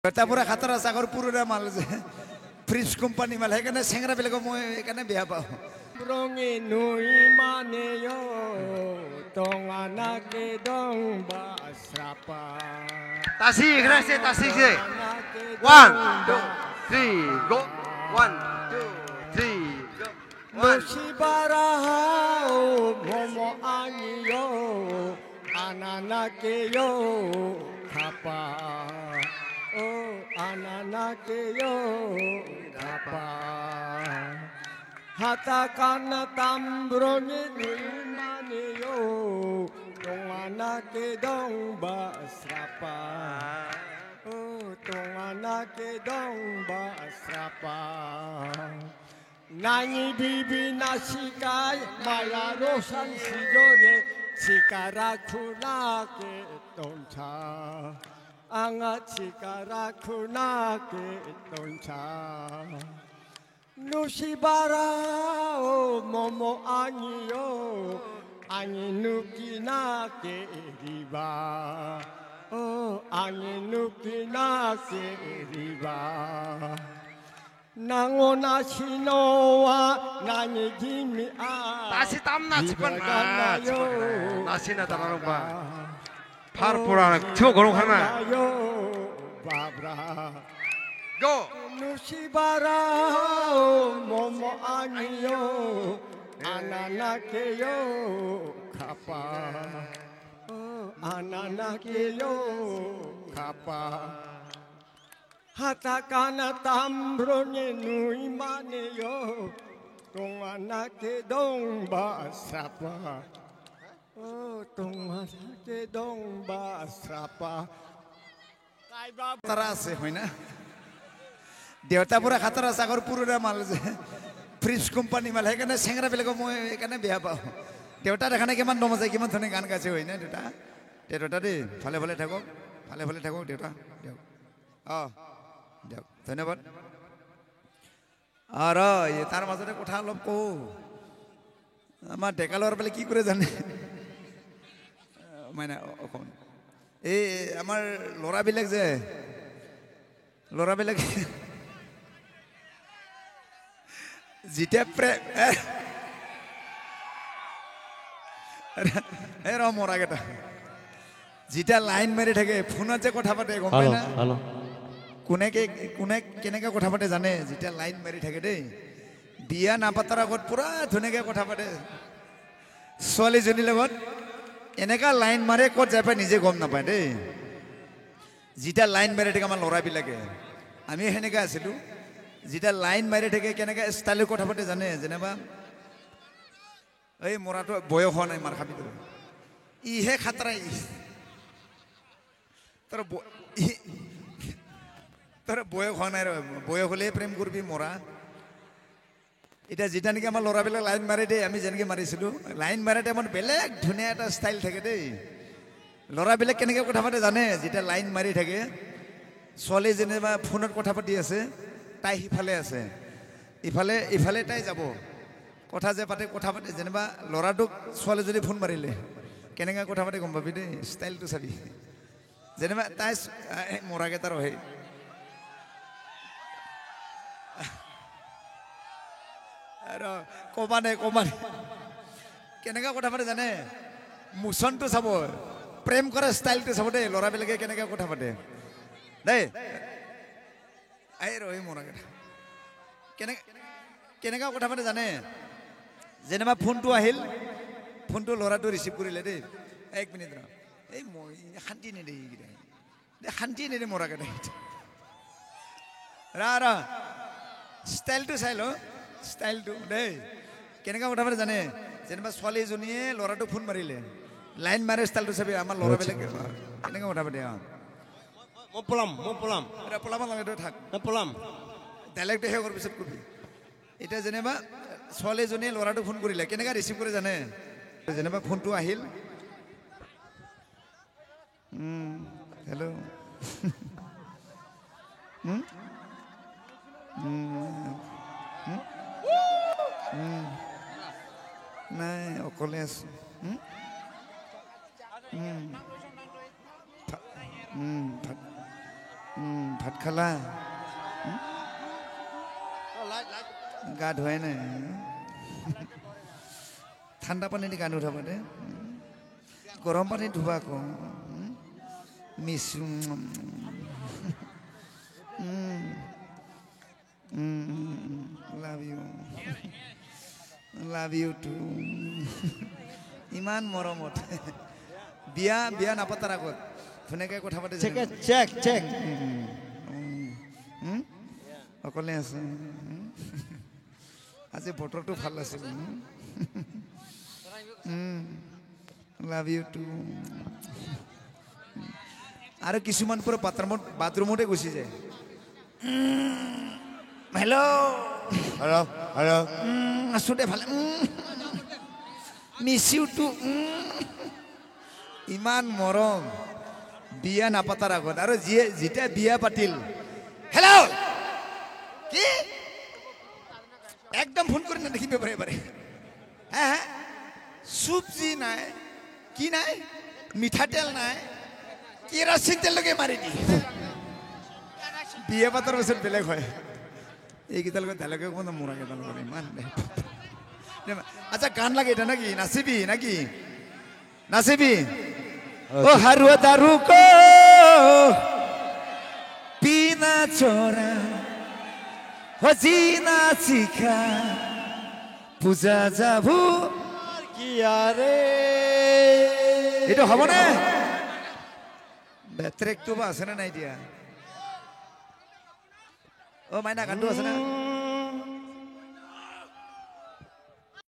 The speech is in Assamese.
পুৰা খাতৰা সাগৰ পুৰুৰা মাল যে ফ্ৰিজ কোম্পানী মাল সেইকাৰণে চেংৰাবিলাকক মই সেইকাৰণে বেয়া পাওঁ ৰঙে নৈ মানে টঙানাকে দং বাস্ৰাপা Tasik, gracias, tasik sih. 1, 2, 3, go. 1, 2, 3, go. 1. Nusibaraho momo angiyo ananake yo kapa oh ananake yo kapa hatakana tambrone nimane yo tonganake dong basrapa oh tonganake dong basrapa Nani bibi nasikai maya rosan sidore cikara kunake toncha anga cikara kunake toncha nusibara o momo anio ani nukinake riba oh ani nukinake riba Nangona sinowa nani jimi a Tasi tamna cipan nasi na tanarong ba par pura cuma gorong kana babra go nusibara momo anio ananake yo kapa ananake yo kapa Hatakana tambrone nui mane yo tonganake dong basrapa oh tonganake dong basrapa খাতৰা আছে হয় না দেউতা পুৰা খাতৰা সাগৰ পুৰুৰা মাল যে ফ্ৰিজ কোম্পানী মাল সেইকাৰণে চেংৰাবিলাকক মই সেইকাৰণে বেয়া পাওঁ দেউতা দেখা নাই কিমান দম আছে কিমান ধুনীয়া গান গাইছে হয় না দেউতা দেউতা দেই ভালে ভালে থাকক দেউতা দিয়ক অঁ দিয়ক ধন্যবাদ আৰু তাৰ মাজতে কথা অলপ কওঁ আমাৰ ডেকা ল'ৰা বোলে কি কৰে জানে মানে অকণ এই আমাৰ ল'ৰাবিলাক যে ল'ৰাবিলাক যেতিয়া ৰ মৰাকেইটা যেতিয়া লাইন মাৰি থাকে ফোনত যে কথা পাতে গম পাই না কোনে কেনেকৈ কথা পাতে জানে যেতিয়া লাইন মাৰি থাকে দেই বিয়া নাপাতাৰ আগত পুৰা ধুনীয়াকৈ কথা পাতে ছোৱালীজনীৰ লগত এনেকুৱা লাইন মাৰে ক'ত যাই পাই নিজে গম নাপায় দেই যেতিয়া লাইন মাৰি থাকে আমাৰ ল'ৰাবিলাকে আমি সেনেকৈ আছিলোঁ যেতিয়া লাইন মাৰি থাকে কেনেকৈ ষ্টাইলত কথা পাতে জানে যেনিবা এই মৰাটো বয়স হোৱা নাই মাৰ খাবি ইহে খাতৰা তোৰ বয়স হোৱা নাই বয়স হ'লে প্ৰেম কৰিবি মৰা এতিয়া যেতিয়া নেকি আমাৰ ল'ৰাবিলাক লাইন মাৰে দেই আমি যেনেকৈ মাৰিছিলোঁ লাইন মাৰে টাইমত বেলেগ ধুনীয়া এটা ষ্টাইল থাকে দেই ল'ৰাবিলাক কেনেকৈ কথা পাতে জানে যেতিয়া লাইন মাৰি থাকে ছোৱালী যেনিবা ফোনত কথা পাতি আছে তাই সিফালে আছে ইফালে তাই যাব কথা পাতে যেনিবা ল'ৰাটোক ছোৱালীজনী ফোন মাৰিলে কেনেকৈ কথা পাতে গম পাবি দেই ষ্টাইলটো চাবি যেনিবা তাই মৰাকেইটাৰ হয় আৰু কমা নাই কেনেকৈ কথা পাতে জানে মোচনটো চাব প্ৰেম কৰা ষ্টাইলটো চাব দেই ল'ৰাবিলাকে কেনেকৈ কথা পাতে দেই এই ৰহি মৰাকেইটা কেনেকুৱা কথা পাতে জানে যেনিবা ফোনটো আহিল ফোনটো ল'ৰাটো ৰিচিভ কৰিলে দেই এক মিনিট ৰ এই মই শান্তি নেদে এইকেইটা শান্তি নেদে মৰাকেইটা ৰা ষ্টাইলটো চাই ল ষ্টাইলটো দেই কেনেকুৱা কথা পাতে জানে যেনিবা ছোৱালীজনীয়ে ল'ৰাটোক ফোন মাৰিলে লাইন মাৰে ষ্টাইলটো চাবি আমাৰ ল'ৰাবিলাকে কেনেকৈ কথা পাতে মই পলাম পলাব নালাগে থাক পলাম ডাইলেক্টটো শেষ কৰাৰ পিছত কবি এতিয়া যেনিবা ছোৱালীজনীয়ে ল'ৰাটোক ফোন কৰিলে কেনেকৈ ৰিচিভ কৰে জানে যেনিবা ফোনটো আহিল হেল্ল' নাই অকলে আছো ভাত ভাত খালা গা ধোৱাই নাই ঠাণ্ডা পানী দি গা নুঠাবা দে গৰম পানী ধুবা আকৌ মিছু লাভ ইউ টু ইমান মৰমত বিয়া বিয়া নাপাতাৰ আগত ধুনীয়াকৈ কথা পাতি চেক অকলে আছে আজি বতৰটো ভাল আছিল লাভ ইউ টু আৰু কিছুমান পুৰা বাথৰুমতে গুচি যায় হেল্ল' আছো দে ভালে মিছ ইউ টু ইমান মৰম বিয়া নাপাতাৰ আগত আৰু যেতিয়া বিয়া পাতিল হেল্ল' কি একদম ফোন কৰি নেদেখিব পাৰে হা চব্জি নাই কি নাই মিঠাতেল নাই কেৰাচিন তেলকে মাৰি দি বিয়া পাতাৰ পিছত বেলেগ হয় এইকেইটাৰ লগত বেলেগে কোনো মৰা কেইটাৰ লগত ইমান আচ্ছা গান লাগে এটা নাকি নাচিবি ও হাৰুৱা দাৰু কো পিনা চৰা হজিনা চিখা পূজা যাবো কি আৰে এইটো হ'বনে বেট্ৰেকটো বা আছেনে নাই এতিয়া অ মাইনা গানটো আছেনে